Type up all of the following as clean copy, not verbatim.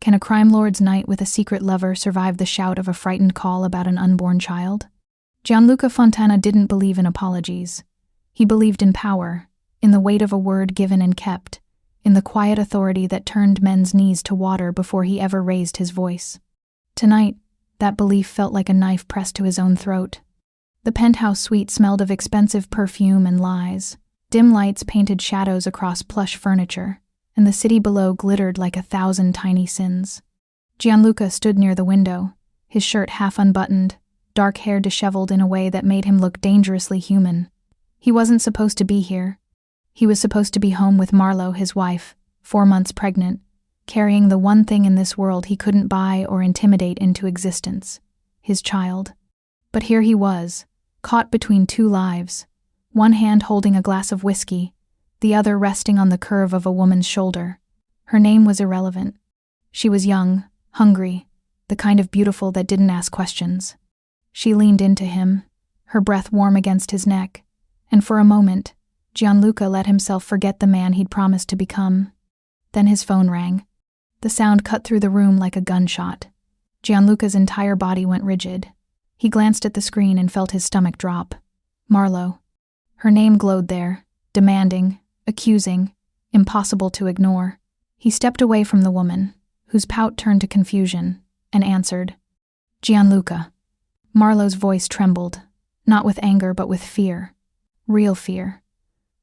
Can a crime lord's night with a secret lover survive the shout of a frightened call about an unborn child? Gianluca Fontana didn't believe in apologies. He believed in power, in the weight of a word given and kept, in the quiet authority that turned men's knees to water before he ever raised his voice. Tonight, that belief felt like a knife pressed to his own throat. The penthouse suite smelled of expensive perfume and lies. Dim lights painted shadows across plush furniture, and the city below glittered like 1,000 tiny sins. Gianluca stood near the window, his shirt half unbuttoned, dark hair disheveled in a way that made him look dangerously human. He wasn't supposed to be here. He was supposed to be home with Marlo, his wife, 4 months pregnant, carrying the one thing in this world he couldn't buy or intimidate into existence, his child. But here he was, caught between 2 lives, one hand holding a glass of whiskey, the other resting on the curve of a woman's shoulder. Her name was irrelevant. She was young, hungry, the kind of beautiful that didn't ask questions. She leaned into him, her breath warm against his neck, and for a moment, Gianluca let himself forget the man he'd promised to become. Then his phone rang. The sound cut through the room like a gunshot. Gianluca's entire body went rigid. He glanced at the screen and felt his stomach drop. Marlo. Her name glowed there, demanding, accusing, impossible to ignore. He stepped away from the woman, whose pout turned to confusion, and answered, "Gianluca." Marlo's voice trembled, not with anger but with fear. Real fear.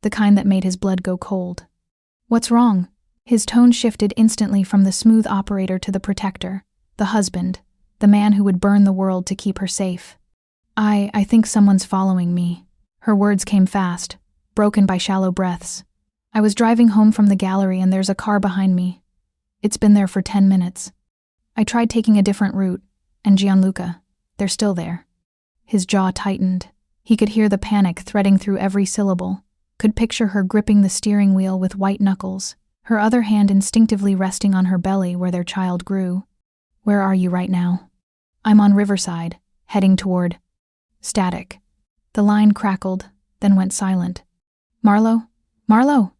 The kind that made his blood go cold. "What's wrong?" His tone shifted instantly from the smooth operator to the protector, the husband, the man who would burn the world to keep her safe. I think someone's following me." Her words came fast, broken by shallow breaths. "I was driving home from the gallery and there's a car behind me. It's been there for 10 minutes. I tried taking a different route, and Gianluca, they're still there." His jaw tightened. He could hear the panic threading through every syllable, could picture her gripping the steering wheel with white knuckles, her other hand instinctively resting on her belly where their child grew. "Where are you right now?" "I'm on Riverside, heading toward..." Static. The line crackled, then went silent. "Marlo? Marlo?"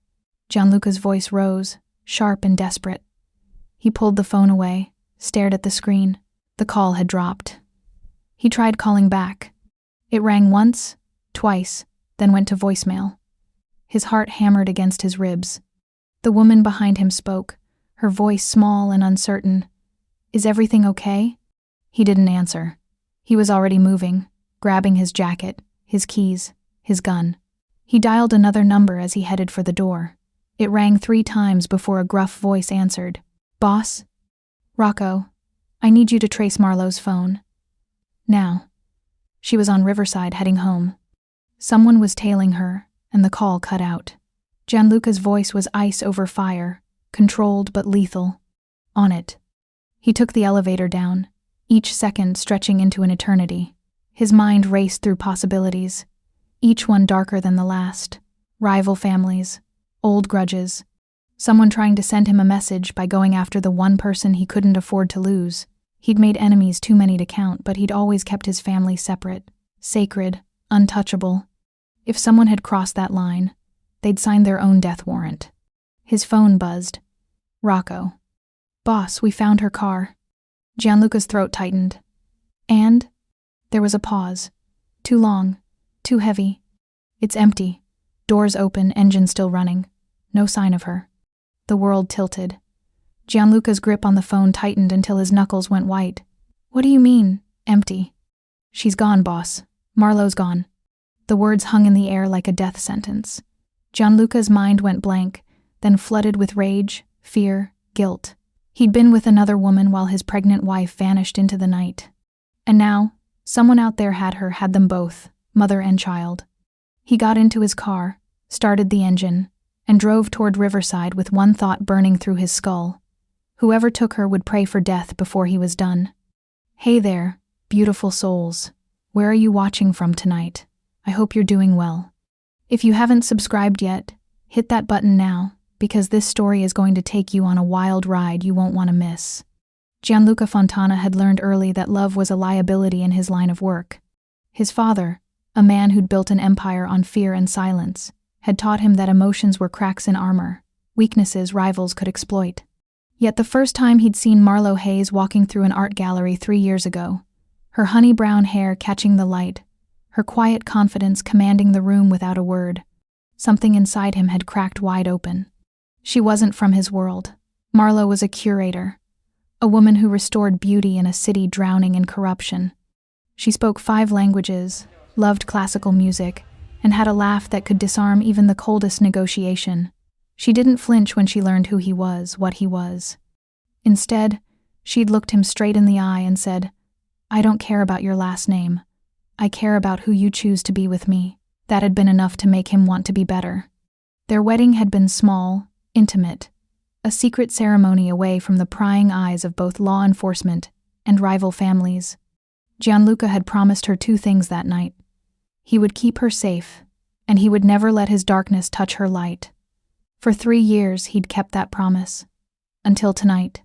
Gianluca's voice rose, sharp and desperate. He pulled the phone away, stared at the screen. The call had dropped. He tried calling back. It rang once, twice, then went to voicemail. His heart hammered against his ribs. The woman behind him spoke, her voice small and uncertain. "Is everything okay?" He didn't answer. He was already moving, grabbing his jacket, his keys, his gun. He dialed another number as he headed for the door. It rang 3 times before a gruff voice answered. "Boss? Rocco, I need you to trace Marlo's phone. Now." She was on Riverside heading home. Someone was tailing her, and the call cut out. Gianluca's voice was ice over fire, controlled but lethal. On it. He took the elevator down, each second stretching into an eternity. His mind raced through possibilities, each one darker than the last. Rival families, old grudges, someone trying to send him a message by going after the one person he couldn't afford to lose. He'd made enemies too many to count, but he'd always kept his family separate, sacred, untouchable. If someone had crossed that line, they'd signed their own death warrant. His phone buzzed. "Rocco. Boss, we found her car." Gianluca's throat tightened. "And?" There was a pause. Too long, too heavy. "It's empty. Doors open, engine still running. No sign of her." The world tilted. Gianluca's grip on the phone tightened until his knuckles went white. "What do you mean, empty?" "She's gone, boss. Marlo's gone." The words hung in the air like a death sentence. Gianluca's mind went blank, then flooded with rage, fear, guilt. He'd been with another woman while his pregnant wife vanished into the night. And now, someone out there had them both, mother and child. He got into his car, started the engine, and drove toward Riverside with one thought burning through his skull. Whoever took her would pray for death before he was done. Hey there, beautiful souls. Where are you watching from tonight? I hope you're doing well. If you haven't subscribed yet, hit that button now, because this story is going to take you on a wild ride you won't want to miss. Gianluca Fontana had learned early that love was a liability in his line of work. His father, a man who'd built an empire on fear and silence, had taught him that emotions were cracks in armor, weaknesses rivals could exploit. Yet the first time he'd seen Marlo Hayes walking through an art gallery 3 years ago, her honey-brown hair catching the light, her quiet confidence commanding the room without a word, something inside him had cracked wide open. She wasn't from his world. Marlo was a curator, a woman who restored beauty in a city drowning in corruption. She spoke 5 languages, loved classical music, and had a laugh that could disarm even the coldest negotiation. She didn't flinch when she learned who he was, what he was. Instead, she'd looked him straight in the eye and said, "I don't care about your last name. I care about who you choose to be with me." That had been enough to make him want to be better. Their wedding had been small, intimate, a secret ceremony away from the prying eyes of both law enforcement and rival families. Gianluca had promised her 2 things that night. He would keep her safe, and he would never let his darkness touch her light. For 3 years he'd kept that promise. Until tonight.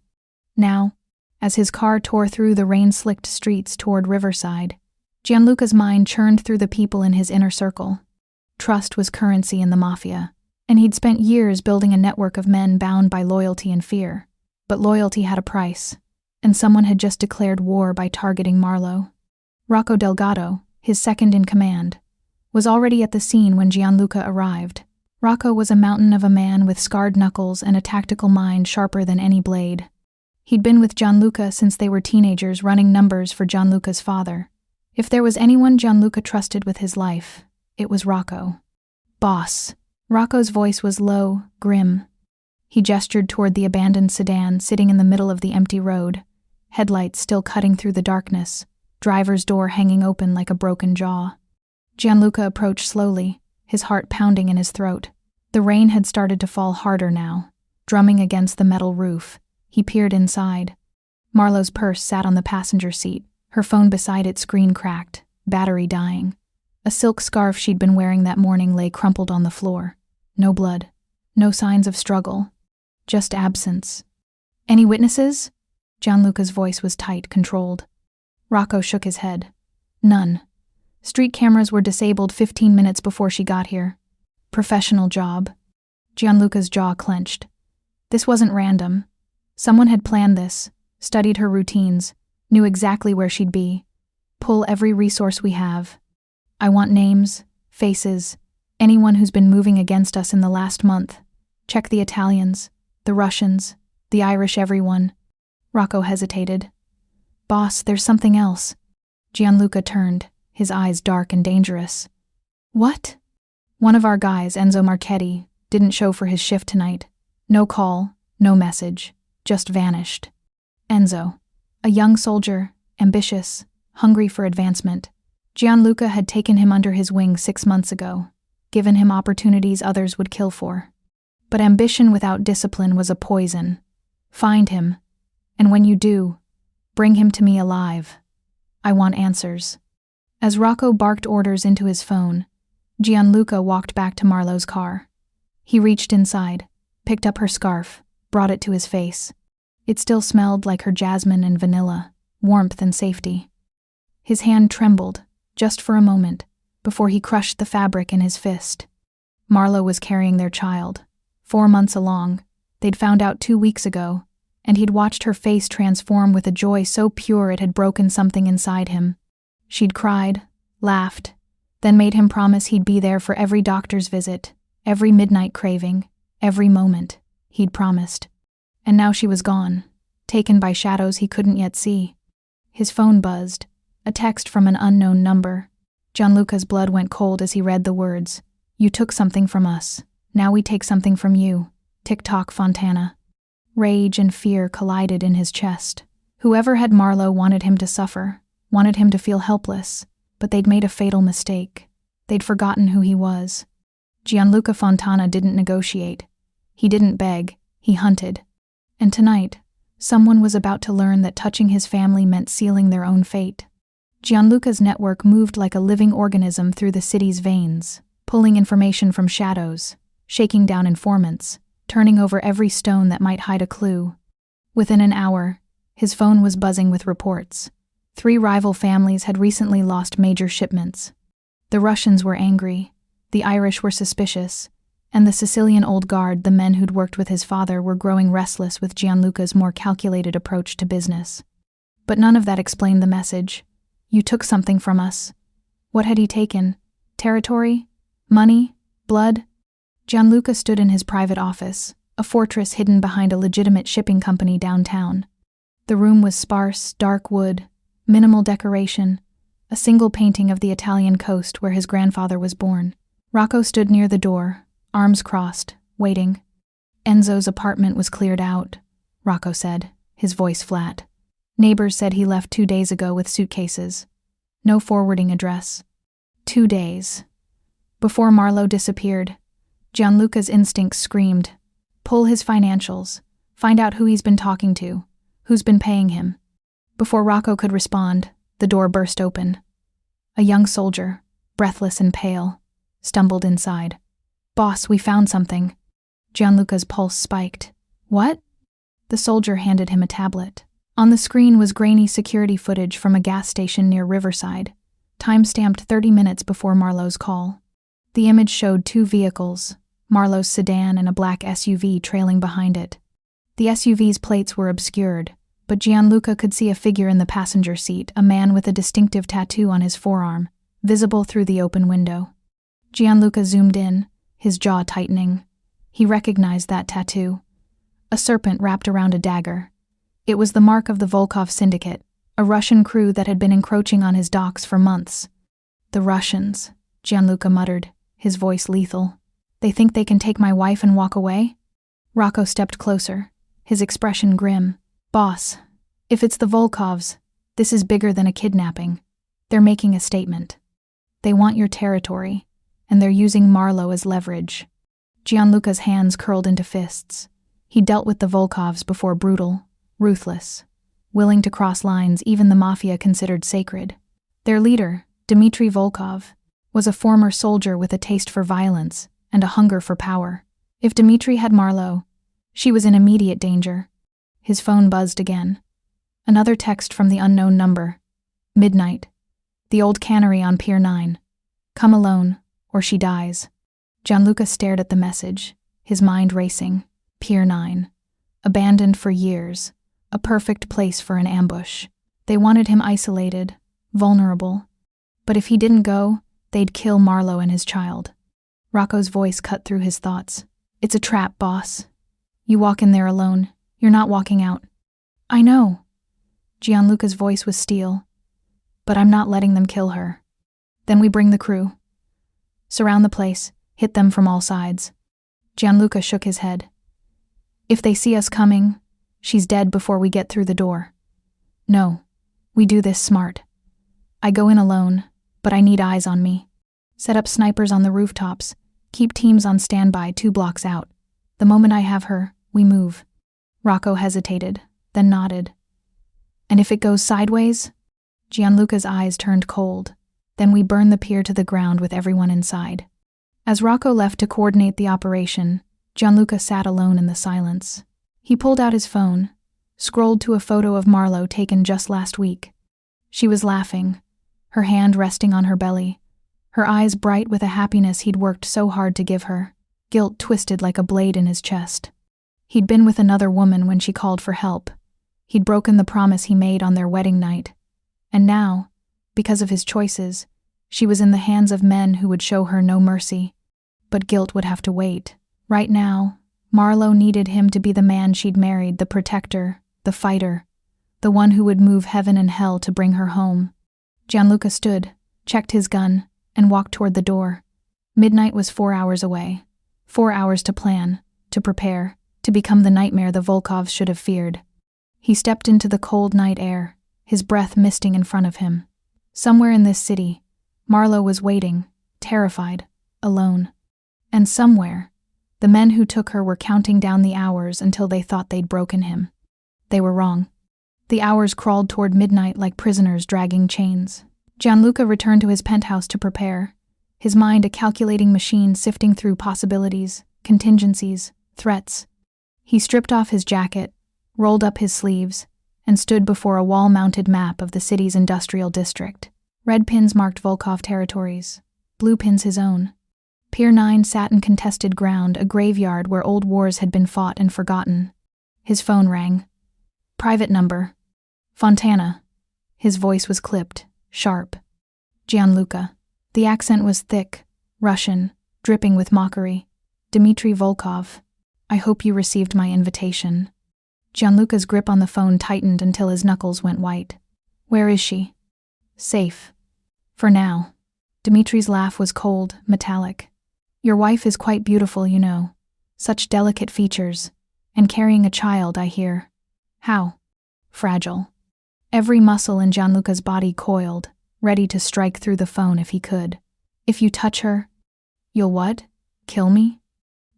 Now, as his car tore through the rain-slicked streets toward Riverside, Gianluca's mind churned through the people in his inner circle. Trust was currency in the Mafia, and he'd spent years building a network of men bound by loyalty and fear. But loyalty had a price, and someone had just declared war by targeting Marlo. Rocco Delgado, his second in command, was already at the scene when Gianluca arrived. Rocco was a mountain of a man with scarred knuckles and a tactical mind sharper than any blade. He'd been with Gianluca since they were teenagers, running numbers for Gianluca's father. If there was anyone Gianluca trusted with his life, it was Rocco. "Boss." Rocco's voice was low, grim. He gestured toward the abandoned sedan sitting in the middle of the empty road, headlights still cutting through the darkness, driver's door hanging open like a broken jaw. Gianluca approached slowly, his heart pounding in his throat. The rain had started to fall harder now, drumming against the metal roof. He peered inside. Marlo's purse sat on the passenger seat, her phone beside it, screen cracked, battery dying. A silk scarf she'd been wearing that morning lay crumpled on the floor. No blood, no signs of struggle, just absence. "Any witnesses?" Gianluca's voice was tight, controlled. Rocco shook his head. "None. Street cameras were disabled 15 minutes before she got here. Professional job." Gianluca's jaw clenched. This wasn't random. Someone had planned this, studied her routines, knew exactly where she'd be. "Pull every resource we have. I want names, faces, anyone who's been moving against us in the last month. Check the Italians, the Russians, the Irish, everyone." Rocco hesitated. "Boss, there's something else." Gianluca turned, his eyes dark and dangerous. "What?" "One of our guys, Enzo Marchetti, didn't show for his shift tonight. No call, no message, just vanished. Enzo, a young soldier, ambitious, hungry for advancement. Gianluca had taken him under his wing 6 months ago, given him opportunities others would kill for. But ambition without discipline was a poison. Find him, and when you do, bring him to me alive. I want answers." As Rocco barked orders into his phone, Gianluca walked back to Marlo's car. He reached inside, picked up her scarf, brought it to his face. It still smelled like her jasmine and vanilla, warmth and safety. His hand trembled, just for a moment, before he crushed the fabric in his fist. Marlo was carrying their child, 4 months along. They'd found out 2 weeks ago, and he'd watched her face transform with a joy so pure it had broken something inside him. She'd cried, laughed, then made him promise he'd be there for every doctor's visit, every midnight craving, every moment, he'd promised. And now she was gone, taken by shadows he couldn't yet see. His phone buzzed, a text from an unknown number. Gianluca's blood went cold as he read the words. "You took something from us. Now we take something from you. Tick-tock, Fontana." Rage and fear collided in his chest. Whoever had Marlo wanted him to suffer, wanted him to feel helpless, but they'd made a fatal mistake. They'd forgotten who he was. Gianluca Fontana didn't negotiate. He didn't beg, he hunted. And tonight, someone was about to learn that touching his family meant sealing their own fate. Gianluca's network moved like a living organism through the city's veins, pulling information from shadows, shaking down informants, turning over every stone that might hide a clue. Within an hour, his phone was buzzing with reports. 3 rival families had recently lost major shipments. The Russians were angry, the Irish were suspicious, And the Sicilian old guard, the men who'd worked with his father, were growing restless with Gianluca's more calculated approach to business. But none of that explained the message. You took something from us. What had he taken? Territory? Money? Blood? Gianluca stood in his private office, a fortress hidden behind a legitimate shipping company downtown. The room was sparse, dark wood, minimal decoration, a single painting of the Italian coast where his grandfather was born. Rocco stood near the door, arms crossed, waiting. Enzo's apartment was cleared out, Rocco said, his voice flat. Neighbors said he left 2 days ago with suitcases. No forwarding address. 2 days. Before Marlowe disappeared, Gianluca's instincts screamed, pull his financials, find out who he's been talking to, who's been paying him. Before Rocco could respond, the door burst open. A young soldier, breathless and pale, stumbled inside. Boss, we found something. Gianluca's pulse spiked. What? The soldier handed him a tablet. On the screen was grainy security footage from a gas station near Riverside, time-stamped 30 minutes before Marlowe's call. The image showed 2 vehicles, Marlowe's sedan and a black SUV trailing behind it. The SUV's plates were obscured, but Gianluca could see a figure in the passenger seat, a man with a distinctive tattoo on his forearm, visible through the open window. Gianluca zoomed in, his jaw tightening. He recognized that tattoo. A serpent wrapped around a dagger. It was the mark of the Volkov Syndicate, a Russian crew that had been encroaching on his docks for months. The Russians, Gianluca muttered, his voice lethal. They think they can take my wife and walk away? Rocco stepped closer, his expression grim. Boss, if it's the Volkovs, this is bigger than a kidnapping. They're making a statement. They want your territory, and they're using Marlowe as leverage. Gianluca's hands curled into fists. He dealt with the Volkovs before, brutal, ruthless, willing to cross lines even the Mafia considered sacred. Their leader, Dmitry Volkov, was a former soldier with a taste for violence and a hunger for power. If Dmitry had Marlowe, she was in immediate danger. His phone buzzed again. Another text from the unknown number. Midnight. The old cannery on Pier 9. Come alone, or she dies. Gianluca stared at the message, his mind racing. Pier 9. Abandoned for years. A perfect place for an ambush. They wanted him isolated, vulnerable. But if he didn't go, they'd kill Marlowe and his child. Rocco's voice cut through his thoughts. It's a trap, boss. You walk in there alone. You're not walking out. I know. Gianluca's voice was steel. But I'm not letting them kill her. Then we bring the crew. Surround the place, hit them from all sides. Gianluca shook his head. If they see us coming, she's dead before we get through the door. No, we do this smart. I go in alone, but I need eyes on me. Set up snipers on the rooftops, keep teams on standby 2 blocks out. The moment I have her, we move. Rocco hesitated, then nodded. And if it goes sideways? Gianluca's eyes turned cold. Then we burn the pier to the ground with everyone inside. As Rocco left to coordinate the operation, Gianluca sat alone in the silence. He pulled out his phone, scrolled to a photo of Marlowe taken just last week. She was laughing, her hand resting on her belly, her eyes bright with a happiness he'd worked so hard to give her, guilt twisted like a blade in his chest. He'd been with another woman when she called for help. He'd broken the promise he made on their wedding night. And now, because of his choices, she was in the hands of men who would show her no mercy. But guilt would have to wait. Right now, Marlowe needed him to be the man she'd married, the protector, the fighter, the one who would move heaven and hell to bring her home. Gianluca stood, checked his gun, and walked toward the door. Midnight was 4 hours away. 4 hours to plan, to prepare, to become the nightmare the Volkovs should have feared. He stepped into the cold night air, his breath misting in front of him. Somewhere in this city, Marlowe was waiting, terrified, alone. And somewhere, the men who took her were counting down the hours until they thought they'd broken him. They were wrong. The hours crawled toward midnight like prisoners dragging chains. Gianluca returned to his penthouse to prepare, his mind a calculating machine sifting through possibilities, contingencies, threats. He stripped off his jacket, rolled up his sleeves, and stood before a wall-mounted map of the city's industrial district. Red pins marked Volkov territories, blue pins his own. Pier 9 sat in contested ground, a graveyard where old wars had been fought and forgotten. His phone rang. Private number. Fontana. His voice was clipped, sharp. Gianluca. The accent was thick, Russian, dripping with mockery. Dmitry Volkov. I hope you received my invitation. Gianluca's grip on the phone tightened until his knuckles went white. Where is she? Safe. For now. Dmitry's laugh was cold, metallic. Your wife is quite beautiful, you know. Such delicate features. And carrying a child, I hear. How? Fragile. Every muscle in Gianluca's body coiled, ready to strike through the phone if he could. If you touch her, you'll what? Kill me?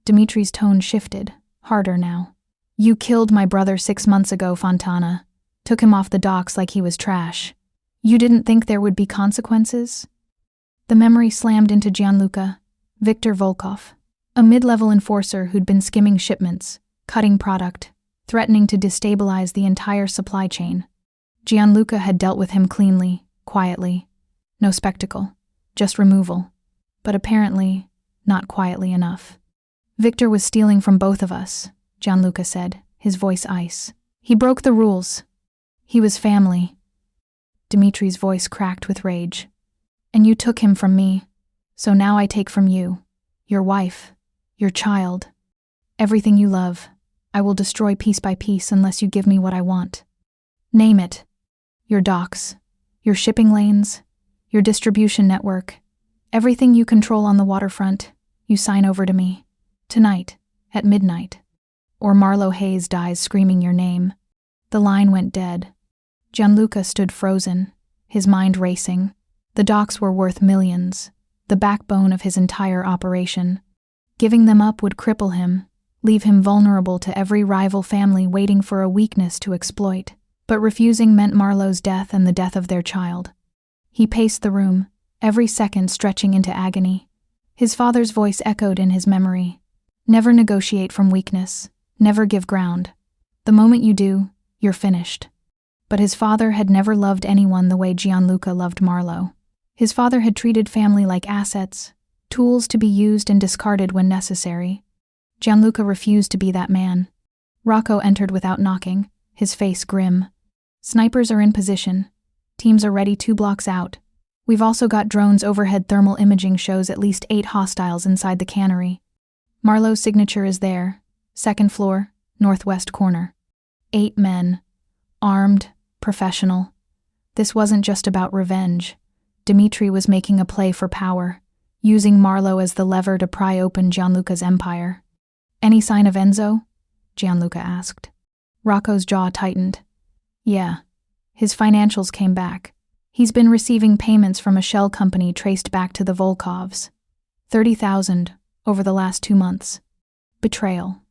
Dmitry's tone shifted, harder now. You killed my brother 6 months ago, Fontana. Took him off the docks like he was trash. You didn't think there would be consequences? The memory slammed into Gianluca. Viktor Volkov, a mid-level enforcer who'd been skimming shipments, cutting product, threatening to destabilize the entire supply chain. Gianluca had dealt with him cleanly, quietly. No spectacle, just removal. But apparently, not quietly enough. Victor was stealing from both of us, Gianluca said, his voice ice. He broke the rules. He was family. Dmitry's voice cracked with rage. And you took him from me, so now I take from you, your wife, your child, everything you love. I will destroy piece by piece unless you give me what I want. Name it. Your docks, your shipping lanes, your distribution network, everything you control on the waterfront, you sign over to me. Tonight, at midnight. Or Marlo Hayes dies screaming your name. The line went dead. Gianluca stood frozen, his mind racing. The docks were worth millions, the backbone of his entire operation. Giving them up would cripple him, leave him vulnerable to every rival family waiting for a weakness to exploit. But refusing meant Marlo's death and the death of their child. He paced the room, every second stretching into agony. His father's voice echoed in his memory. Never negotiate from weakness, never give ground. The moment you do, you're finished. But his father had never loved anyone the way Gianluca loved Marlo. His father had treated family like assets, tools to be used and discarded when necessary. Gianluca refused to be that man. Rocco entered without knocking, his face grim. Snipers are in position. Teams are ready 2 blocks out. We've also got drones overhead. Thermal imaging shows at least 8 hostiles inside the cannery. Marlo's signature is there. 2nd floor, northwest corner. 8 men. Armed, professional. This wasn't just about revenge. Dmitry was making a play for power, using Marlo as the lever to pry open Gianluca's empire. Any sign of Enzo? Gianluca asked. Rocco's jaw tightened. Yeah. His financials came back. He's been receiving payments from a shell company traced back to the Volkovs. 30,000 over the last 2 months. Betrayal.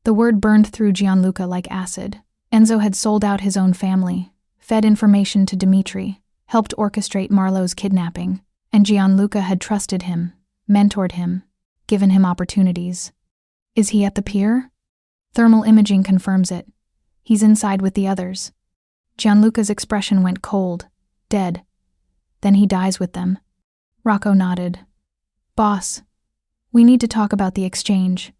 The word burned through Gianluca like acid. Enzo had sold out his own family, fed information to Dmitry, helped orchestrate Marlo's kidnapping, and Gianluca had trusted him, mentored him, given him opportunities. Is he at the pier? Thermal imaging confirms it. He's inside with the others. Gianluca's expression went cold, dead. Then he dies with them. Rocco nodded. Boss, we need to talk about the exchange.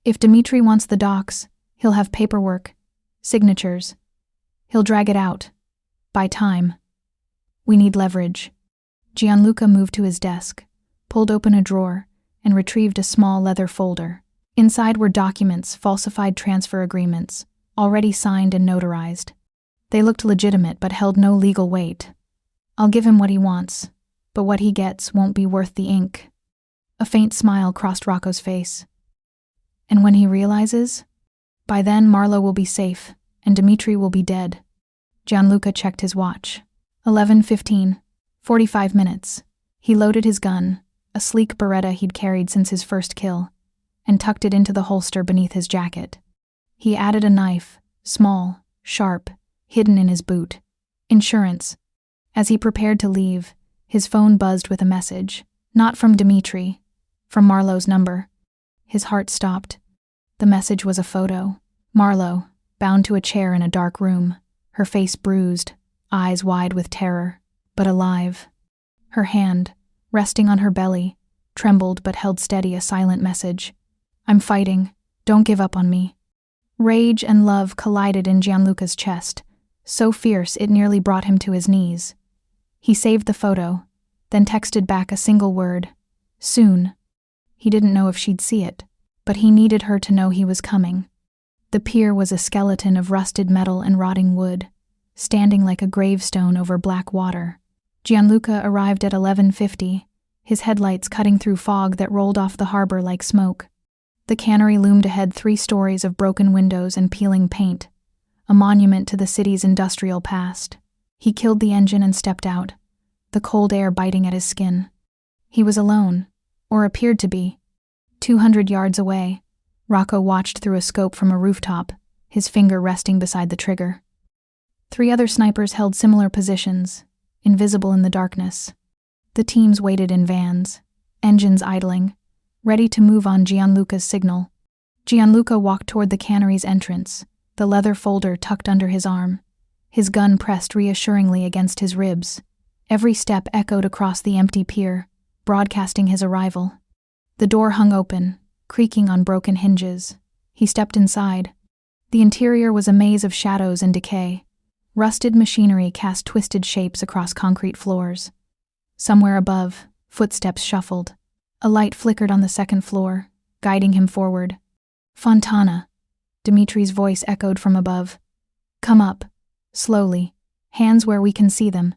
If Dmitry wants the docks, he'll have paperwork, signatures. He'll drag it out. Buy time. We need leverage. Gianluca moved to his desk, pulled open a drawer, and retrieved a small leather folder. Inside were documents, falsified transfer agreements, already signed and notarized. They looked legitimate but held no legal weight. I'll give him what he wants, but what he gets won't be worth the ink. A faint smile crossed Rocco's face. And when he realizes? By then Marlo will be safe, and Dmitry will be dead. Gianluca checked his watch. 11:15. 45 minutes. He loaded his gun, a sleek Beretta he'd carried since his first kill, and tucked it into the holster beneath his jacket. He added a knife, small, sharp, hidden in his boot. Insurance. As he prepared to leave, his phone buzzed with a message. Not from Dmitry, from Marlo's number. His heart stopped. The message was a photo. Marlo, bound to a chair in a dark room, her face bruised, eyes wide with terror, but alive. Her hand, resting on her belly, trembled but held steady, a silent message. I'm fighting. Don't give up on me. Rage and love collided in Gianluca's chest, so fierce it nearly brought him to his knees. He saved the photo, then texted back a single word: soon. He didn't know if she'd see it, but he needed her to know he was coming. The pier was a skeleton of rusted metal and rotting wood, standing like a gravestone over black water. Gianluca arrived at 11:50, his headlights cutting through fog that rolled off the harbor like smoke. The cannery loomed ahead, 3 stories of broken windows and peeling paint, a monument to the city's industrial past. He killed the engine and stepped out, the cold air biting at his skin. He was alone, or appeared to be. 200 yards away, Rocco watched through a scope from a rooftop, his finger resting beside the trigger. 3 other snipers held similar positions, invisible in the darkness. The teams waited in vans, engines idling, ready to move on Gianluca's signal. Gianluca walked toward the cannery's entrance, the leather folder tucked under his arm, his gun pressed reassuringly against his ribs. Every step echoed across the empty pier, broadcasting his arrival. The door hung open, creaking on broken hinges. He stepped inside. The interior was a maze of shadows and decay. Rusted machinery cast twisted shapes across concrete floors. Somewhere above, footsteps shuffled. A light flickered on the second floor, guiding him forward. Fontana. Dimitri's voice echoed from above. Come up. Slowly. Hands where we can see them.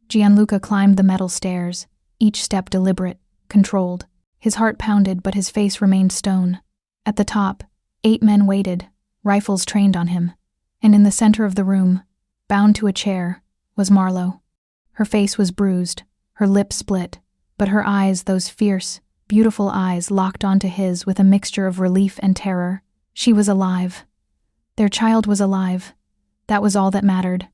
Gianluca climbed the metal stairs, each step deliberate, controlled. His heart pounded, but his face remained stone. At the top, 8 men waited, rifles trained on him. And in the center of the room, bound to a chair, was Marlo. Her face was bruised, her lips split, but her eyes, those fierce, beautiful eyes, locked onto his with a mixture of relief and terror. She was alive. Their child was alive. That was all that mattered.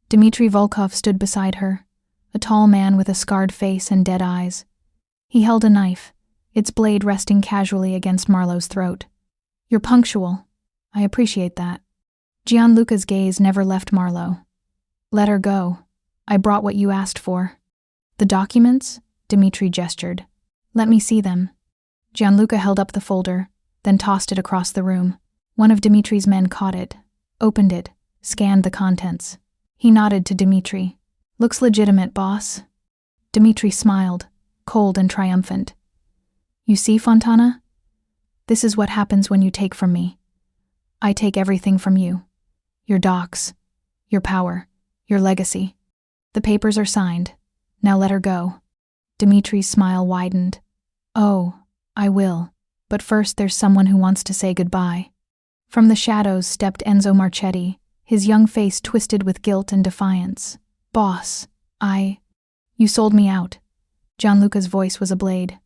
Dmitri Volkov stood beside her, a tall man with a scarred face and dead eyes. He held a knife, its blade resting casually against Marlo's throat. You're punctual. I appreciate that. Gianluca's gaze never left Marlo. Let her go. I brought what you asked for. The documents? Dmitri gestured. Let me see them. Gianluca held up the folder, then tossed it across the room. One of Dimitri's men caught it, opened it, scanned the contents. He nodded to Dmitri. Looks legitimate, boss. Dmitri smiled, cold and triumphant. You see, Fontana? This is what happens when you take from me. I take everything from you. Your docs, your power, your legacy. The papers are signed. Now let her go. Dimitri's smile widened. Oh, I will. But first there's someone who wants to say goodbye. From the shadows stepped Enzo Marchetti, his young face twisted with guilt and defiance. Boss, You sold me out. Gianluca's voice was a blade.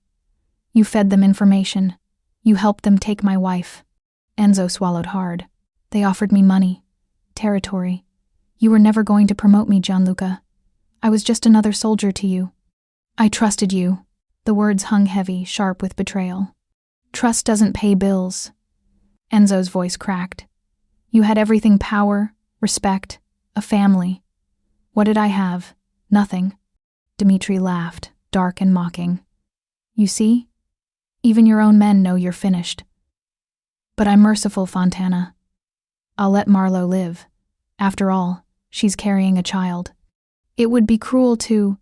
You fed them information. You helped them take my wife. Enzo swallowed hard. They offered me money, territory. You were never going to promote me, Gianluca. I was just another soldier to you. I trusted you. The words hung heavy, sharp with betrayal. Trust doesn't pay bills. Enzo's voice cracked. You had everything: power, respect, a family. What did I have? Nothing. Dmitri laughed, dark and mocking. You see? Even your own men know you're finished. But I'm merciful, Fontana. I'll let Marlo live. After all, she's carrying a child. It would be cruel to...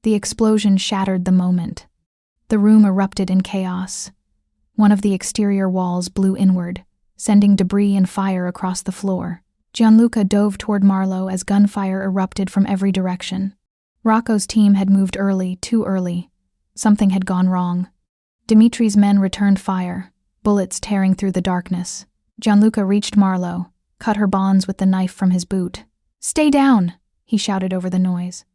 The explosion shattered the moment. The room erupted in chaos. One of the exterior walls blew inward, sending debris and fire across the floor. Gianluca dove toward Marlo as gunfire erupted from every direction. Rocco's team had moved early, too early. Something had gone wrong. Dimitri's men returned fire, bullets tearing through the darkness. Gianluca reached Marlo, cut her bonds with the knife from his boot. Stay down, he shouted over the noise.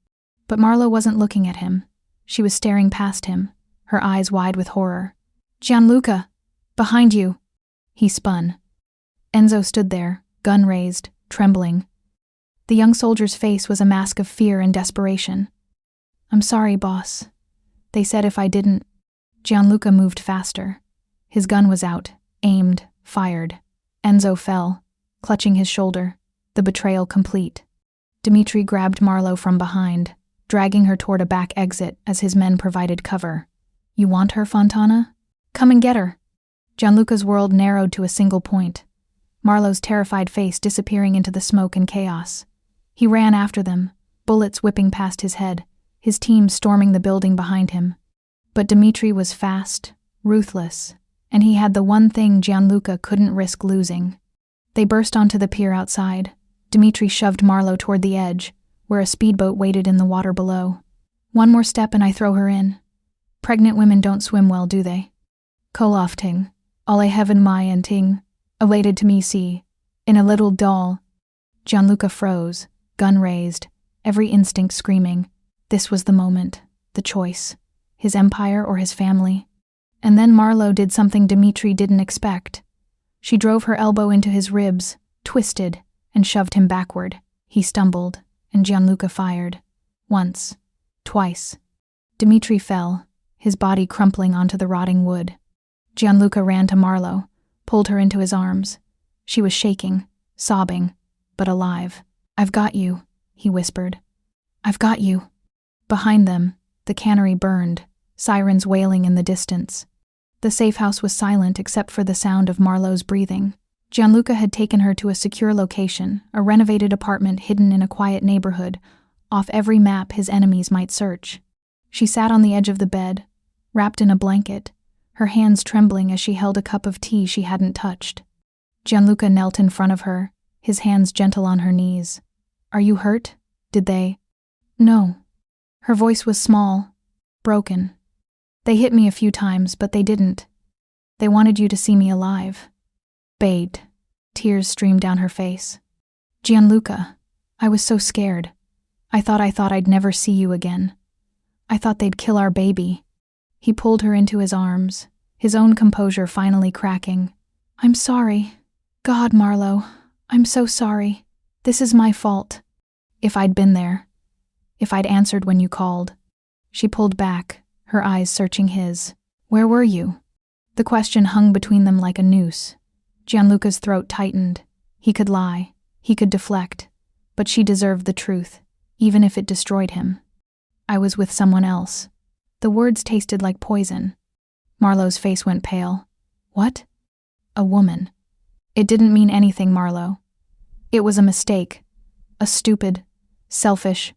But Marlo wasn't looking at him. She was staring past him, her eyes wide with horror. Gianluca, behind you. He spun. Enzo stood there, gun raised, trembling. The young soldier's face was a mask of fear and desperation. I'm sorry, boss. They said if I didn't... Gianluca moved faster. His gun was out, aimed, fired. Enzo fell, clutching his shoulder, the betrayal complete. Dmitri grabbed Marlo from behind, dragging her toward a back exit as his men provided cover. You want her, Fontana? Come and get her. Gianluca's world narrowed to a single point, Marlowe's terrified face disappearing into the smoke and chaos. He ran after them, bullets whipping past his head, his team storming the building behind him. But Dimitri was fast, ruthless, and he had the one thing Gianluca couldn't risk losing. They burst onto the pier outside. Dimitri shoved Marlowe toward the edge, where a speedboat waited in the water below. One more step and I throw her in. Pregnant women don't swim well, do they? Kolofting, alle heaven my and ting, elated to me see, in a little doll. Gianluca froze, gun raised, every instinct screaming. This was the moment, the choice, his empire or his family. And then Marlowe did something Dimitri didn't expect. She drove her elbow into his ribs, twisted, and shoved him backward. He stumbled, and Gianluca fired. Once. Twice. Dimitri fell, his body crumpling onto the rotting wood. Gianluca ran to Marlowe, pulled her into his arms. She was shaking, sobbing, but alive. "I've got you," he whispered. "I've got you." Behind them, the cannery burned, sirens wailing in the distance. The safe house was silent except for the sound of Marlowe's breathing. Gianluca had taken her to a secure location, a renovated apartment hidden in a quiet neighborhood, off every map his enemies might search. She sat on the edge of the bed, wrapped in a blanket, her hands trembling as she held a cup of tea she hadn't touched. Gianluca knelt in front of her, his hands gentle on her knees. "Are you hurt? Did they?" "No." Her voice was small, broken. "They hit me a few times, but they didn't. They wanted you to see me alive." Bathed. Tears streamed down her face. "Gianluca, I was so scared. I thought I'd never see you again. I thought they'd kill our baby." He pulled her into his arms, his own composure finally cracking. "I'm sorry. God, Marlowe, I'm so sorry. This is my fault. If I'd been there. If I'd answered when you called." She pulled back, her eyes searching his. "Where were you?" The question hung between them like a noose. Gianluca's throat tightened. He could lie. He could deflect. But she deserved the truth, even if it destroyed him. "I was with someone else." The words tasted like poison. Marlowe's face went pale. "What?" "A woman." "It didn't mean anything, Marlowe. It was a mistake. A stupid, selfish."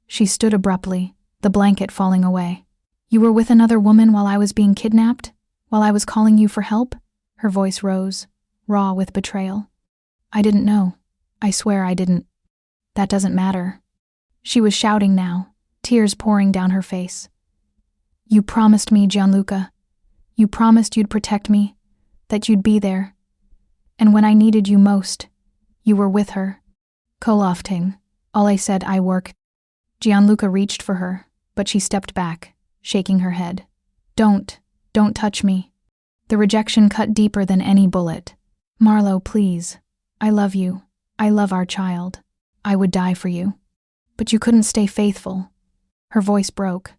She stood abruptly, the blanket falling away. "You were with another woman while I was being kidnapped? While I was calling you for help?" Her voice rose, raw with betrayal. "I didn't know. I swear I didn't." "That doesn't matter." She was shouting now, tears pouring down her face. "You promised me, Gianluca. You promised you'd protect me, that you'd be there. And when I needed you most, you were with her." Kolofting. All I said I work. Gianluca reached for her, but she stepped back, shaking her head. Don't touch me." The rejection cut deeper than any bullet. "Marlowe, please. I love you. I love our child. I would die for you. But you couldn't stay faithful." Her voice broke.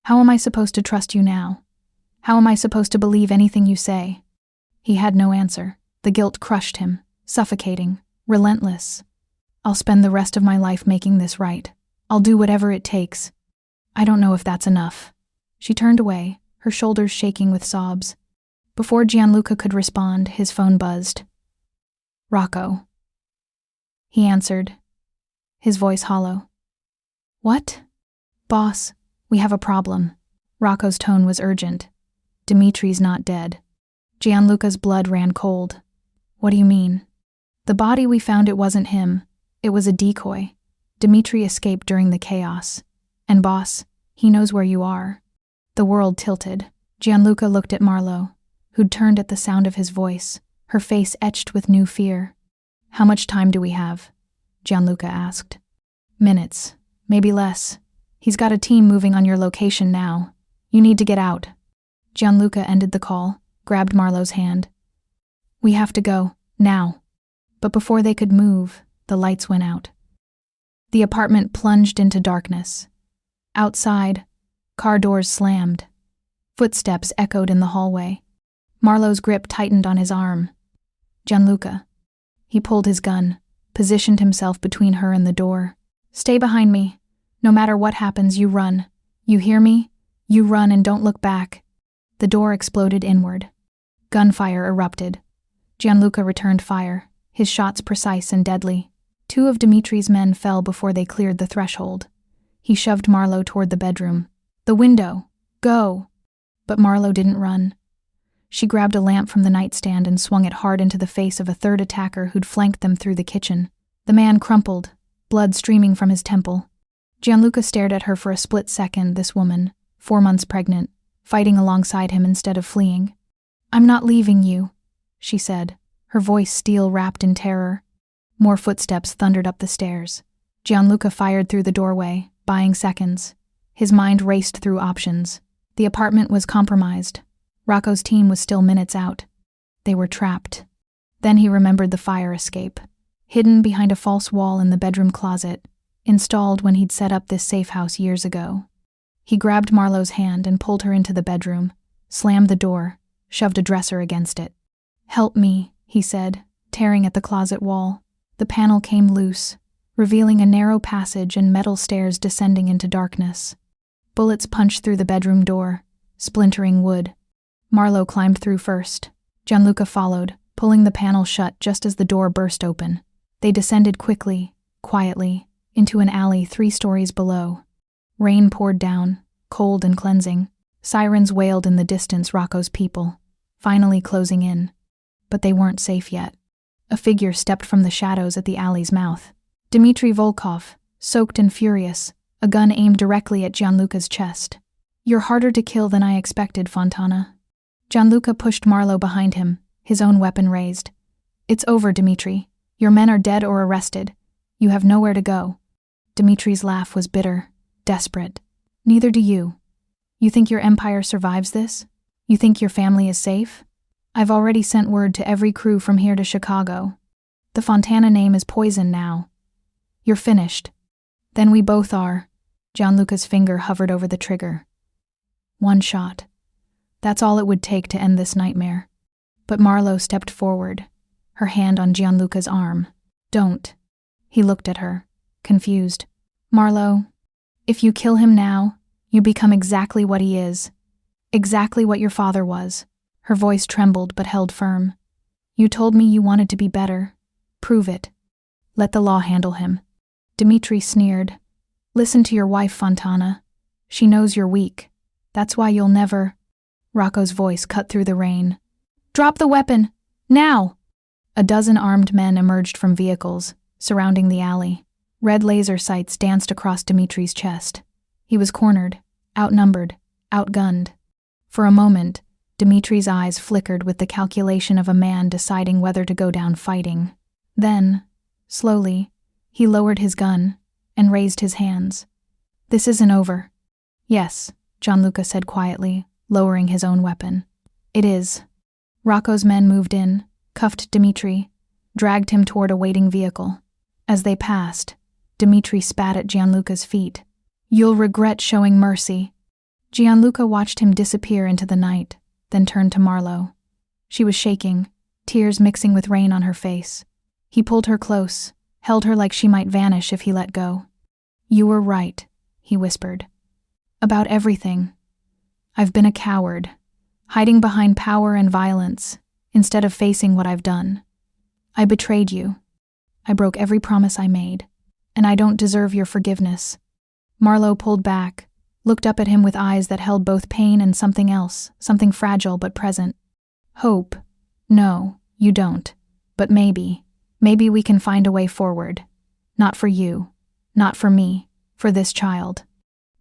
"How am I supposed to trust you now? How am I supposed to believe anything you say?" He had no answer. The guilt crushed him, suffocating, relentless. "I'll spend the rest of my life making this right. I'll do whatever it takes." "I don't know if that's enough." She turned away, her shoulders shaking with sobs. Before Gianluca could respond, his phone buzzed. "Rocco." He answered, his voice hollow. "What?" "Boss, we have a problem." Rocco's tone was urgent. "Dimitri's not dead." Gianluca's blood ran cold. "What do you mean?" "The body we found, it wasn't him. It was a decoy. Dimitri escaped during the chaos. And boss, he knows where you are." The world tilted. Gianluca looked at Marlowe, who'd turned at the sound of his voice, her face etched with new fear. "How much time do we have?" Gianluca asked. "Minutes, maybe less. He's got a team moving on your location now. You need to get out." Gianluca ended the call, grabbed Marlowe's hand. "We have to go, now." But before they could move, the lights went out. The apartment plunged into darkness. Outside, car doors slammed. Footsteps echoed in the hallway. Marlowe's grip tightened on his arm. "Gianluca." He pulled his gun, positioned himself between her and the door. "Stay behind me. No matter what happens, you run. You hear me? You run and don't look back." The door exploded inward. Gunfire erupted. Gianluca returned fire, his shots precise and deadly. 2 of Dimitri's men fell before they cleared the threshold. He shoved Marlo toward the bedroom. "The window! Go!" But Marlo didn't run. She grabbed a lamp from the nightstand and swung it hard into the face of a third attacker who'd flanked them through the kitchen. The man crumpled, blood streaming from his temple. Gianluca stared at her for a split second, this woman, 4 months pregnant, fighting alongside him instead of fleeing. "I'm not leaving you," she said, her voice steel-wrapped in terror. More footsteps thundered up the stairs. Gianluca fired through the doorway, buying seconds. His mind raced through options. The apartment was compromised. Rocco's team was still minutes out. They were trapped. Then he remembered the fire escape, hidden behind a false wall in the bedroom closet, installed when he'd set up this safe house years ago. He grabbed Marlo's hand and pulled her into the bedroom, slammed the door, shoved a dresser against it. "Help me," he said, tearing at the closet wall. The panel came loose, revealing a narrow passage and metal stairs descending into darkness. Bullets punched through the bedroom door, splintering wood. Marlo climbed through first. Gianluca followed, pulling the panel shut just as the door burst open. They descended quickly, quietly, into an alley 3 stories below. Rain poured down, cold and cleansing. Sirens wailed in the distance, Rocco's people, finally closing in. But they weren't safe yet. A figure stepped from the shadows at the alley's mouth. Dmitri Volkov, soaked and furious, a gun aimed directly at Gianluca's chest. "You're harder to kill than I expected, Fontana." Gianluca pushed Marlo behind him, his own weapon raised. "It's over, Dmitri. Your men are dead or arrested. You have nowhere to go." Dmitri's laugh was bitter, desperate. "Neither do you. You think your empire survives this? You think your family is safe? I've already sent word to every crew from here to Chicago. The Fontana name is poison now. You're finished. Then we both are." Gianluca's finger hovered over the trigger. 1 shot. That's all it would take to end this nightmare. But Marlo stepped forward, her hand on Gianluca's arm. "Don't." He looked at her, confused. "Marlo, if you kill him now, you become exactly what he is. Exactly what your father was." Her voice trembled but held firm. "You told me you wanted to be better. Prove it. Let the law handle him." Dmitri sneered. "Listen to your wife, Fontana. She knows you're weak. That's why you'll never—" Rocco's voice cut through the rain. "Drop the weapon! Now!" A dozen armed men emerged from vehicles, surrounding the alley. Red laser sights danced across Dmitri's chest. He was cornered, outnumbered, outgunned. For a moment, Dmitri's eyes flickered with the calculation of a man deciding whether to go down fighting. Then, slowly, he lowered his gun and raised his hands. "This isn't over." "Yes," Gianluca said quietly, lowering his own weapon. "It is." Rocco's men moved in, cuffed Dmitri, dragged him toward a waiting vehicle. As they passed, Dmitri spat at Gianluca's feet. "You'll regret showing mercy." Gianluca watched him disappear into the night, then turned to Marlo. She was shaking, tears mixing with rain on her face. He pulled her close, held her like she might vanish if he let go. "You were right," he whispered. "About everything. I've been a coward, hiding behind power and violence, instead of facing what I've done. I betrayed you. I broke every promise I made, and I don't deserve your forgiveness." Marlo pulled back, looked up at him with eyes that held both pain and something else, something fragile but present. "Hope? No, you don't. But maybe we can find a way forward. Not for you, not for me, for this child."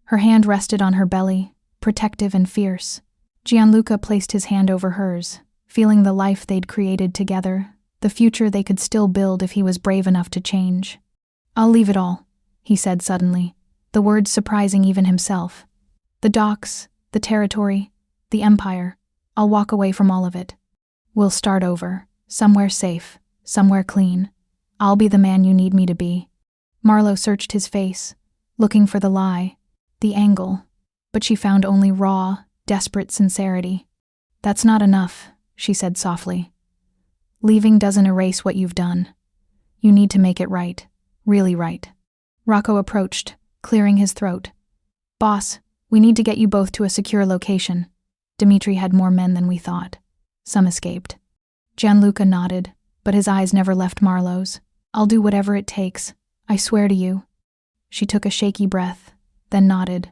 Her hand rested on her belly, protective and fierce. Gianluca placed his hand over hers, feeling the life they'd created together, the future they could still build if he was brave enough to change. "I'll leave it all," he said suddenly, the words surprising even himself. "The docks, the territory, the empire. I'll walk away from all of it. We'll start over, somewhere safe, somewhere clean. I'll be the man you need me to be." Marlo searched his face, looking for the lie, the angle, but she found only raw, desperate sincerity. "That's not enough," she said softly. "Leaving doesn't erase what you've done. You need to make it right, really right." Rocco approached, clearing his throat. "Boss, We need to get you both to a secure location. Dmitri had more men than we thought. Some escaped. Gianluca nodded, but his eyes never left Marlowe's. I'll do whatever it takes. I swear to you. She took a shaky breath, then nodded.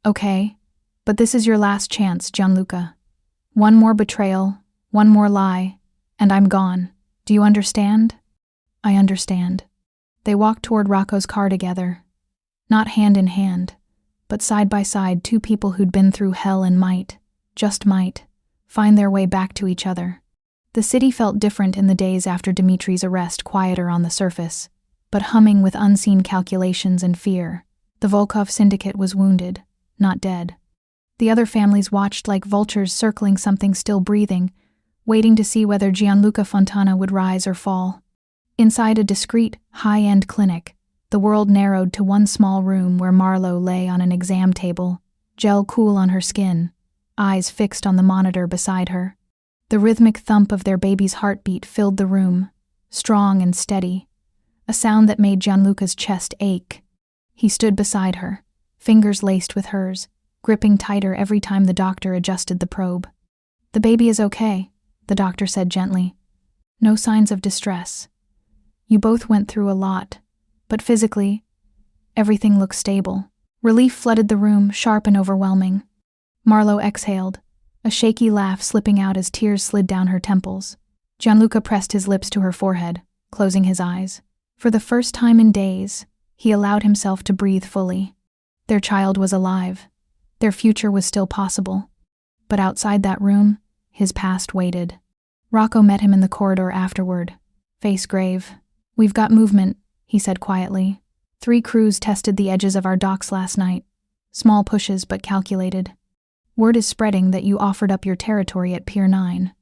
Okay, but this is your last chance, Gianluca. One more betrayal, one more lie, and I'm gone. Do you understand? I understand. They walked toward Rocco's car together. Not hand in hand, but side by side, two people who'd been through hell and might, just might, find their way back to each other. The city felt different in the days after Dmitri's arrest, quieter on the surface, but humming with unseen calculations and fear. The Volkov syndicate was wounded, not dead. The other families watched like vultures circling something still breathing, waiting to see whether Gianluca Fontana would rise or fall. Inside a discreet, high-end clinic, the world narrowed to one small room where Marlowe lay on an exam table, gel cool on her skin, eyes fixed on the monitor beside her. The rhythmic thump of their baby's heartbeat filled the room, strong and steady, a sound that made Gianluca's chest ache. He stood beside her, fingers laced with hers, gripping tighter every time the doctor adjusted the probe. The baby is okay, the doctor said gently. No signs of distress. You both went through a lot, but physically, everything looks stable. Relief flooded the room, sharp and overwhelming. Marlowe exhaled, a shaky laugh slipping out as tears slid down her temples. Gianluca pressed his lips to her forehead, closing his eyes. For the first time in days, he allowed himself to breathe fully. Their child was alive. Their future was still possible. But outside that room, his past waited. Rocco met him in the corridor afterward, face grave. We've got movement, he said quietly. 3 crews tested the edges of our docks last night. Small pushes but calculated. Word is spreading that you offered up your territory at Pier 9.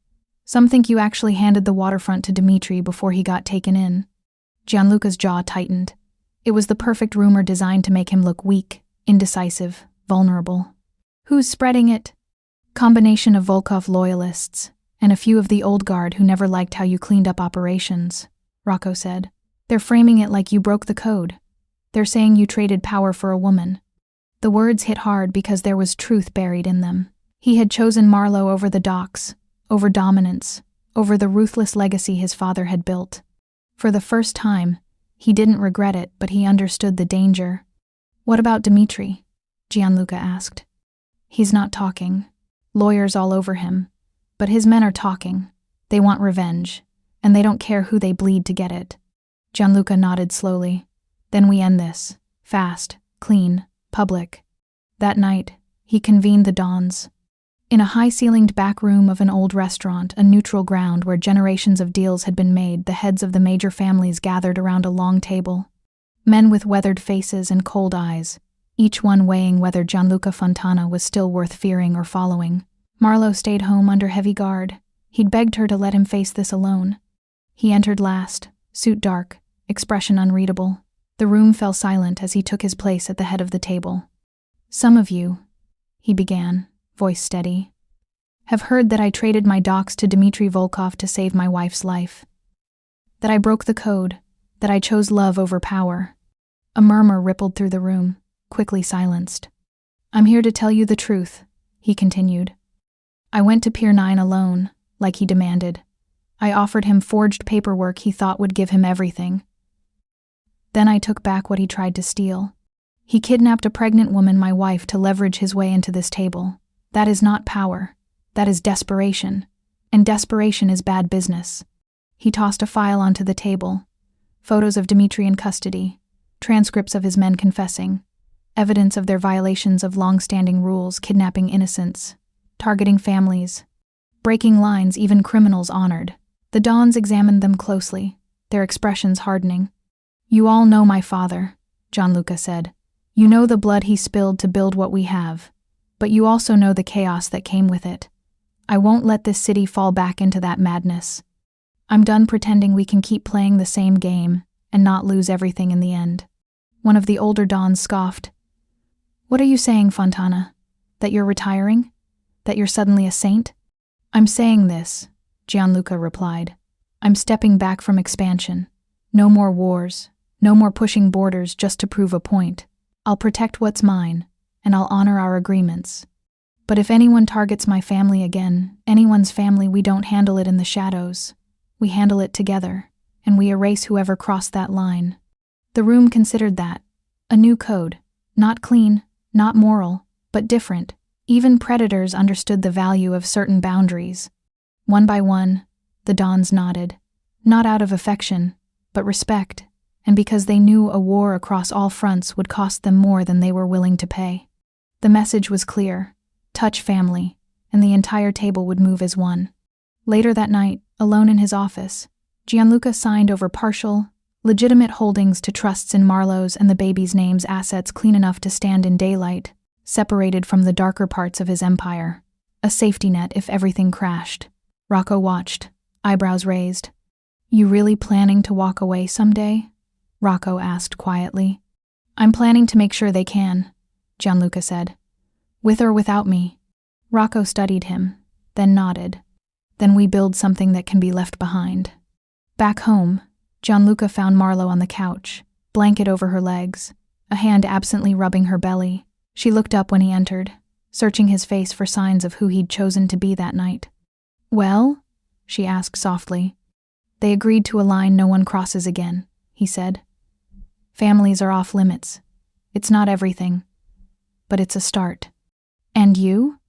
Some think you actually handed the waterfront to Dmitri before he got taken in. Gianluca's jaw tightened. It was the perfect rumor designed to make him look weak, indecisive, vulnerable. Who's spreading it? Combination of Volkov loyalists, and a few of the old guard who never liked how you cleaned up operations, Rocco said. They're framing it like you broke the code. They're saying you traded power for a woman. The words hit hard because there was truth buried in them. He had chosen Marlowe over the docks, over dominance, over the ruthless legacy his father had built. For the first time, he didn't regret it, but he understood the danger. What about Dmitri? Gianluca asked. He's not talking. Lawyers all over him. But his men are talking. They want revenge, and they don't care who they bleed to get it. Gianluca nodded slowly. Then we end this. Fast, clean, public. That night, he convened the Dons. In a high-ceilinged back room of an old restaurant, a neutral ground where generations of deals had been made, the heads of the major families gathered around a long table. Men with weathered faces and cold eyes, each one weighing whether Gianluca Fontana was still worth fearing or following. Marlowe stayed home under heavy guard. He'd begged her to let him face this alone. He entered last, suit dark, expression unreadable. The room fell silent as he took his place at the head of the table. Some of you, he began, voice steady, have heard that I traded my docks to Dmitri Volkov to save my wife's life. That I broke the code, that I chose love over power. A murmur rippled through the room, quickly silenced. I'm here to tell you the truth, he continued. I went to Pier 9 alone, like he demanded. I offered him forged paperwork he thought would give him everything. Then I took back what he tried to steal. He kidnapped a pregnant woman, my wife, to leverage his way into this table. That is not power. That is desperation. And desperation is bad business. He tossed a file onto the table. Photos of Dmitri in custody. Transcripts of his men confessing. Evidence of their violations of long-standing rules, kidnapping innocents. Targeting families. Breaking lines even criminals honored. The Dons examined them closely, their expressions hardening. You all know my father, Gianluca said. You know the blood he spilled to build what we have. But you also know the chaos that came with it. I won't let this city fall back into that madness. I'm done pretending we can keep playing the same game and not lose everything in the end. One of the older Dons scoffed. What are you saying, Fontana? That you're retiring? That you're suddenly a saint? I'm saying this, Gianluca replied. I'm stepping back from expansion. No more wars. No more pushing borders just to prove a point. I'll protect what's mine, and I'll honor our agreements. But if anyone targets my family again, anyone's family, we don't handle it in the shadows. We handle it together, and we erase whoever crossed that line." The room considered that. A new code. Not clean, not moral, but different. Even predators understood the value of certain boundaries. One by one, the Dons nodded. Not out of affection, but respect, and because they knew a war across all fronts would cost them more than they were willing to pay. The message was clear. Touch family, and the entire table would move as one. Later that night, alone in his office, Gianluca signed over partial, legitimate holdings to trusts in Marlowe's and the baby's names, assets clean enough to stand in daylight, separated from the darker parts of his empire. A safety net if everything crashed. Rocco watched, eyebrows raised. "You really planning to walk away someday?" Rocco asked quietly. "I'm planning to make sure they can," Gianluca said. "With or without me." Rocco studied him, then nodded. "Then we build something that can be left behind." Back home, Gianluca found Marlo on the couch, blanket over her legs, a hand absently rubbing her belly. She looked up when he entered, searching his face for signs of who he'd chosen to be that night. "Well?" she asked softly. "They agreed to a line no one crosses again," he said. "Families are off limits. It's not everything, but it's a start." "And you?"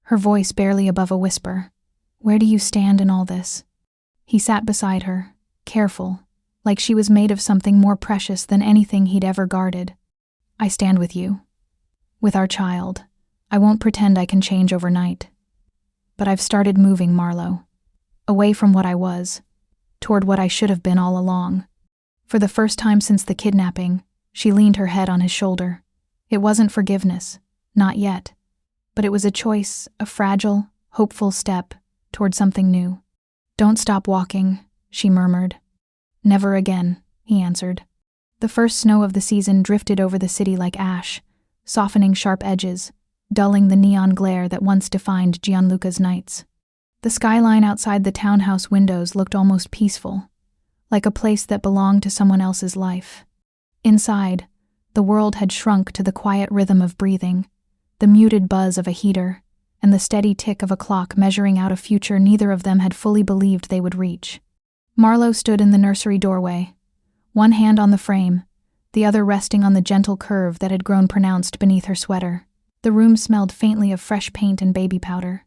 Her voice barely above a whisper. "Where do you stand in all this?" He sat beside her, careful, like she was made of something more precious than anything he'd ever guarded. "I stand with you. With our child. I won't pretend I can change overnight. But I've started moving, Marlo. Away from what I was, toward what I should have been all along." For the first time since the kidnapping, she leaned her head on his shoulder. It wasn't forgiveness, not yet. But it was a choice, a fragile, hopeful step toward something new. "Don't stop walking," she murmured. "Never again," he answered. The first snow of the season drifted over the city like ash, softening sharp edges, dulling the neon glare that once defined Gianluca's nights. The skyline outside the townhouse windows looked almost peaceful, like a place that belonged to someone else's life. Inside, the world had shrunk to the quiet rhythm of breathing, the muted buzz of a heater, and the steady tick of a clock measuring out a future neither of them had fully believed they would reach. Marlo stood in the nursery doorway, one hand on the frame, the other resting on the gentle curve that had grown pronounced beneath her sweater. The room smelled faintly of fresh paint and baby powder.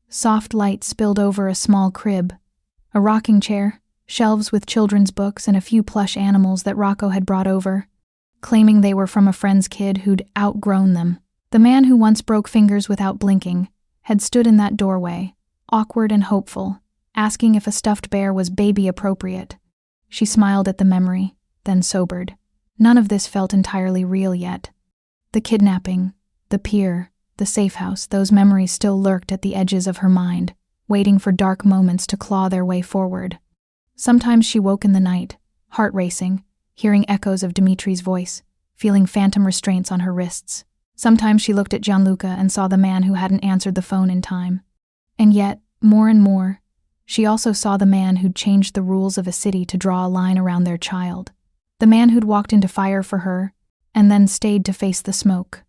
Soft light spilled over a small crib, a rocking chair, shelves with children's books, and a few plush animals that Rocco had brought over, claiming they were from a friend's kid who'd outgrown them. The man who once broke fingers without blinking had stood in that doorway, awkward and hopeful, asking if a stuffed bear was baby-appropriate. She smiled at the memory, then sobered. None of this felt entirely real yet. The kidnapping, the pier, the safe house, those memories still lurked at the edges of her mind, waiting for dark moments to claw their way forward. Sometimes she woke in the night, heart racing, hearing echoes of Dimitri's voice, feeling phantom restraints on her wrists. Sometimes she looked at Gianluca and saw the man who hadn't answered the phone in time. And yet, more and more, she also saw the man who'd changed the rules of a city to draw a line around their child. The man who'd walked into fire for her, and then stayed to face the smoke.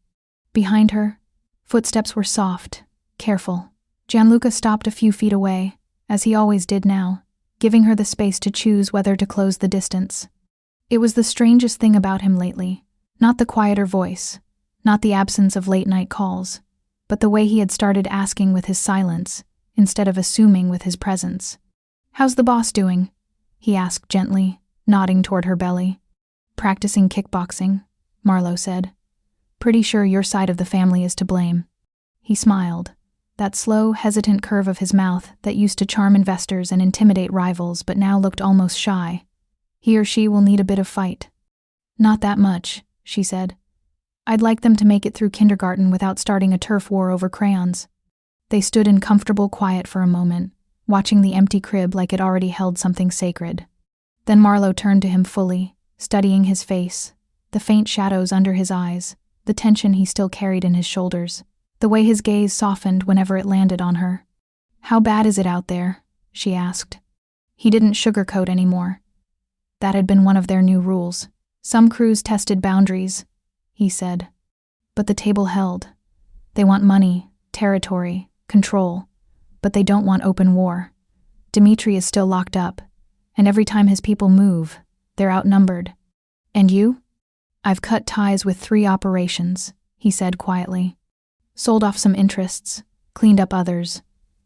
Behind her, footsteps were soft, careful. Gianluca stopped a few feet away, as he always did now, giving her the space to choose whether to close the distance. It was the strangest thing about him lately, not the quieter voice, not the absence of late-night calls, but the way he had started asking with his silence, instead of assuming with his presence. "How's the boss doing?" he asked gently, nodding toward her belly. "Practicing kickboxing," Marlo said. "Pretty sure your side of the family is to blame." He smiled, that slow, hesitant curve of his mouth that used to charm investors and intimidate rivals but now looked almost shy. "He or she will need a bit of fight." "Not that much," she said. "I'd like them to make it through kindergarten without starting a turf war over crayons." They stood in comfortable quiet for a moment, watching the empty crib like it already held something sacred. Then Marlo turned to him fully, studying his face, the faint shadows under his eyes, the tension he still carried in his shoulders, the way his gaze softened whenever it landed on her. "How bad is it out there?" she asked. He didn't sugarcoat anymore. That had been one of their new rules. Some crews tested boundaries, he said. But the table held. They want money, territory, control, but they don't want open war. Dmitri is still locked up, and every time his people move, they're outnumbered. And you? I've cut ties with 3 operations, he said quietly. Sold off some interests, cleaned up others.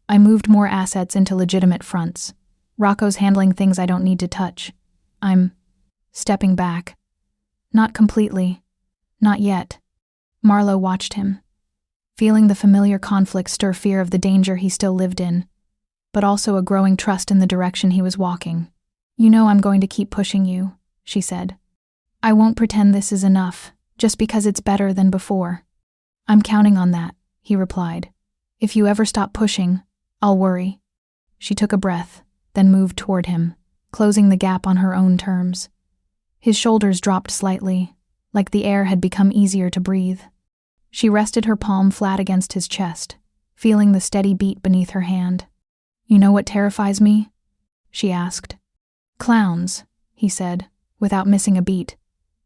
I moved more assets into legitimate fronts. Rocco's handling things I don't need to touch. I'm stepping back. Not completely. Not yet. Marlowe watched him, feeling the familiar conflict stir fear of the danger he still lived in, but also a growing trust in the direction he was walking. You know I'm going to keep pushing you, she said. I won't pretend this is enough, just because it's better than before. I'm counting on that, he replied. If you ever stop pushing, I'll worry. She took a breath, then moved toward him, closing the gap on her own terms. His shoulders dropped slightly, like the air had become easier to breathe. She rested her palm flat against his chest, feeling the steady beat beneath her hand. You know what terrifies me? She asked. Clowns, he said, without missing a beat.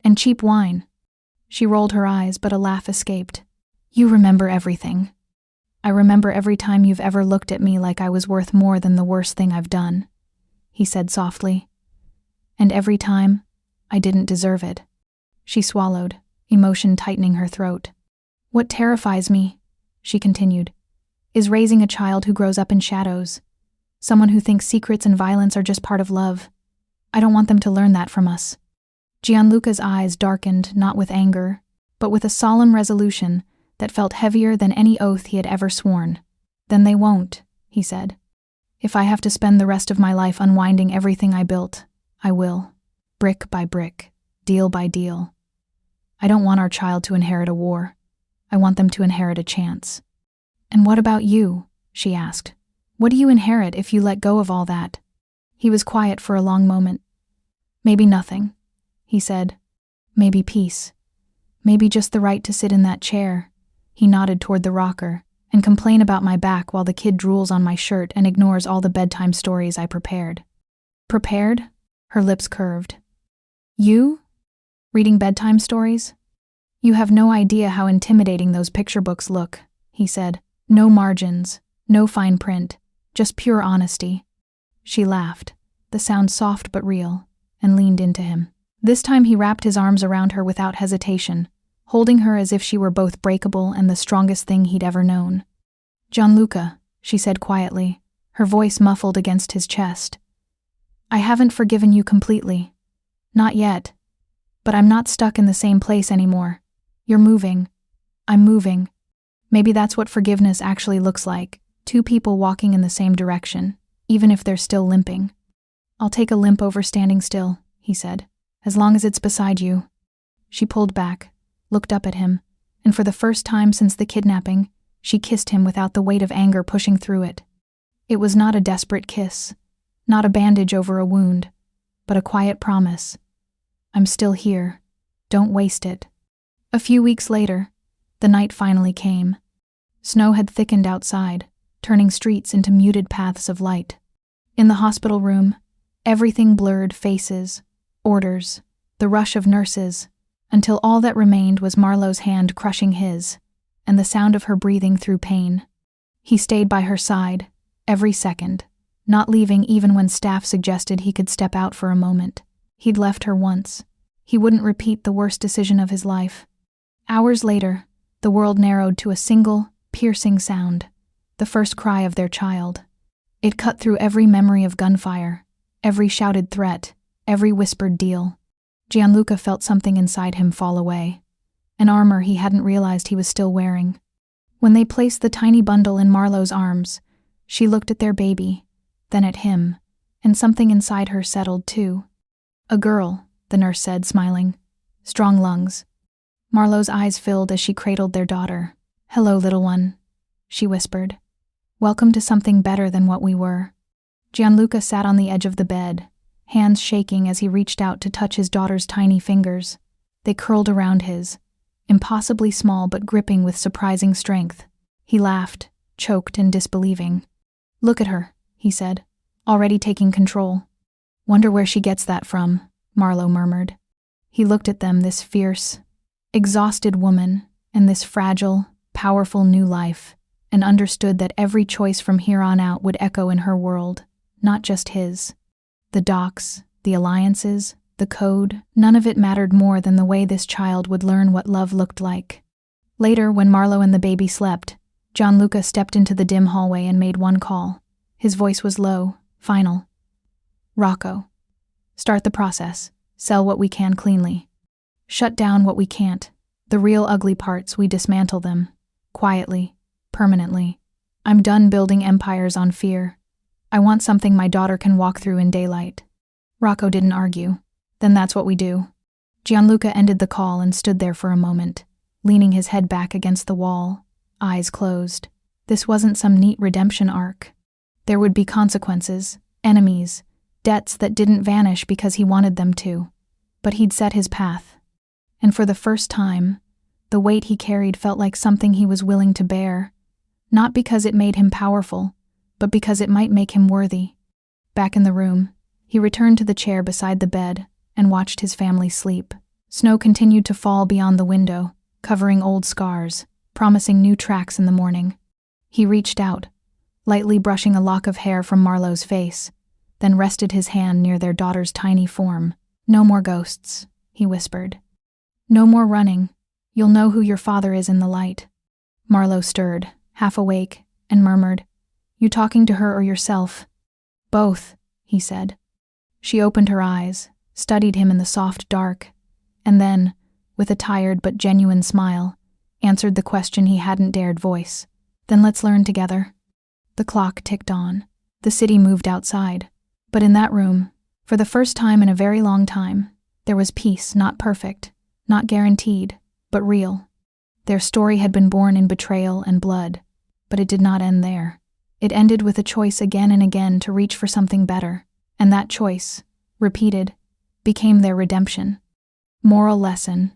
And cheap wine. She rolled her eyes, but a laugh escaped. You remember everything. I remember every time you've ever looked at me like I was worth more than the worst thing I've done, he said softly. And every time, I didn't deserve it. She swallowed, emotion tightening her throat. What terrifies me, she continued, is raising a child who grows up in shadows. Someone who thinks secrets and violence are just part of love. I don't want them to learn that from us. Gianluca's eyes darkened, not with anger, but with a solemn resolution that felt heavier than any oath he had ever sworn. Then they won't, he said. If I have to spend the rest of my life unwinding everything I built, I will. Brick by brick, deal by deal. I don't want our child to inherit a war. I want them to inherit a chance. And what about you? She asked. What do you inherit if you let go of all that? He was quiet for a long moment. Maybe nothing, he said. Maybe peace. Maybe just the right to sit in that chair. He nodded toward the rocker, and complain about my back while the kid drools on my shirt and ignores all the bedtime stories I prepared. Prepared? Her lips curved. You? Reading bedtime stories? You have no idea how intimidating those picture books look, he said. No margins, no fine print, just pure honesty. She laughed, the sound soft but real, and leaned into him. This time he wrapped his arms around her without hesitation, holding her as if she were both breakable and the strongest thing he'd ever known. Gianluca, she said quietly, her voice muffled against his chest. I haven't forgiven you completely. Not yet. But I'm not stuck in the same place anymore. You're moving. I'm moving. Maybe that's what forgiveness actually looks like, 2 people walking in the same direction, even if they're still limping. I'll take a limp over standing still, he said, as long as it's beside you. She pulled back, looked up at him, and for the first time since the kidnapping, she kissed him without the weight of anger pushing through it. It was not a desperate kiss, not a bandage over a wound, but a quiet promise. I'm still here. Don't waste it. A few weeks later, the night finally came. Snow had thickened outside, turning streets into muted paths of light. In the hospital room, everything blurred: faces, orders, the rush of nurses, until all that remained was Marlowe's hand crushing his, and the sound of her breathing through pain. He stayed by her side, every second, not leaving even when staff suggested he could step out for a moment. He'd left her once. He wouldn't repeat the worst decision of his life. Hours later, the world narrowed to a single, piercing sound, the first cry of their child. It cut through every memory of gunfire, every shouted threat, every whispered deal. Gianluca felt something inside him fall away, an armor he hadn't realized he was still wearing. When they placed the tiny bundle in Marlowe's arms, she looked at their baby, then at him, and something inside her settled too. A girl, the nurse said, smiling. Strong lungs. Marlowe's eyes filled as she cradled their daughter. Hello, little one, she whispered. Welcome to something better than what we were. Gianluca sat on the edge of the bed, hands shaking as he reached out to touch his daughter's tiny fingers. They curled around his, impossibly small but gripping with surprising strength. He laughed, choked and disbelieving. Look at her, he said, already taking control. Wonder where she gets that from, Marlowe murmured. He looked at them, this fierce, exhausted woman, and this fragile, powerful new life, and understood that every choice from here on out would echo in her world, not just his. The docks, the alliances, the code, none of it mattered more than the way this child would learn what love looked like. Later, when Marlo and the baby slept, Gianluca stepped into the dim hallway and made one call. His voice was low, final. Rocco. Start the process. Sell what we can cleanly. Shut down what we can't. The real ugly parts, we dismantle them. Quietly. Permanently. I'm done building empires on fear. I want something my daughter can walk through in daylight. Rocco didn't argue. Then that's what we do. Gianluca ended the call and stood there for a moment, leaning his head back against the wall, eyes closed. This wasn't some neat redemption arc. There would be consequences, enemies, debts that didn't vanish because he wanted them to. But he'd set his path. And for the first time, the weight he carried felt like something he was willing to bear, not because it made him powerful, but because it might make him worthy. Back in the room, he returned to the chair beside the bed and watched his family sleep. Snow continued to fall beyond the window, covering old scars, promising new tracks in the morning. He reached out, lightly brushing a lock of hair from Marlo's face, then rested his hand near their daughter's tiny form. "No more ghosts," he whispered. "No more running. You'll know who your father is in the light." Marlo stirred, half awake, and murmured, "You talking to her or yourself?" "Both," he said. She opened her eyes, studied him in the soft dark, and then, with a tired but genuine smile, answered the question he hadn't dared voice. "Then let's learn together." The clock ticked on. The city moved outside. But in that room, for the first time in a very long time, there was peace, not perfect, not guaranteed, but real. Their story had been born in betrayal and blood, but it did not end there. It ended with a choice again and again to reach for something better, and that choice, repeated, became their redemption. Moral lesson: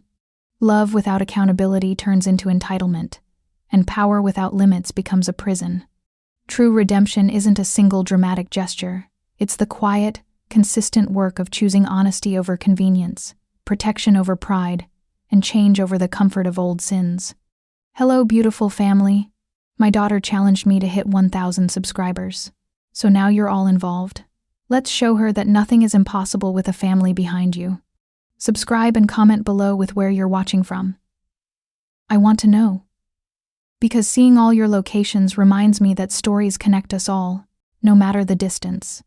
love without accountability turns into entitlement, and power without limits becomes a prison. True redemption isn't a single dramatic gesture. It's the quiet, consistent work of choosing honesty over convenience, protection over pride, and change over the comfort of old sins. Hello, beautiful family. My daughter challenged me to hit 1,000 subscribers. So now you're all involved. Let's show her that nothing is impossible with a family behind you. Subscribe and comment below with where you're watching from. I want to know. Because seeing all your locations reminds me that stories connect us all, no matter the distance.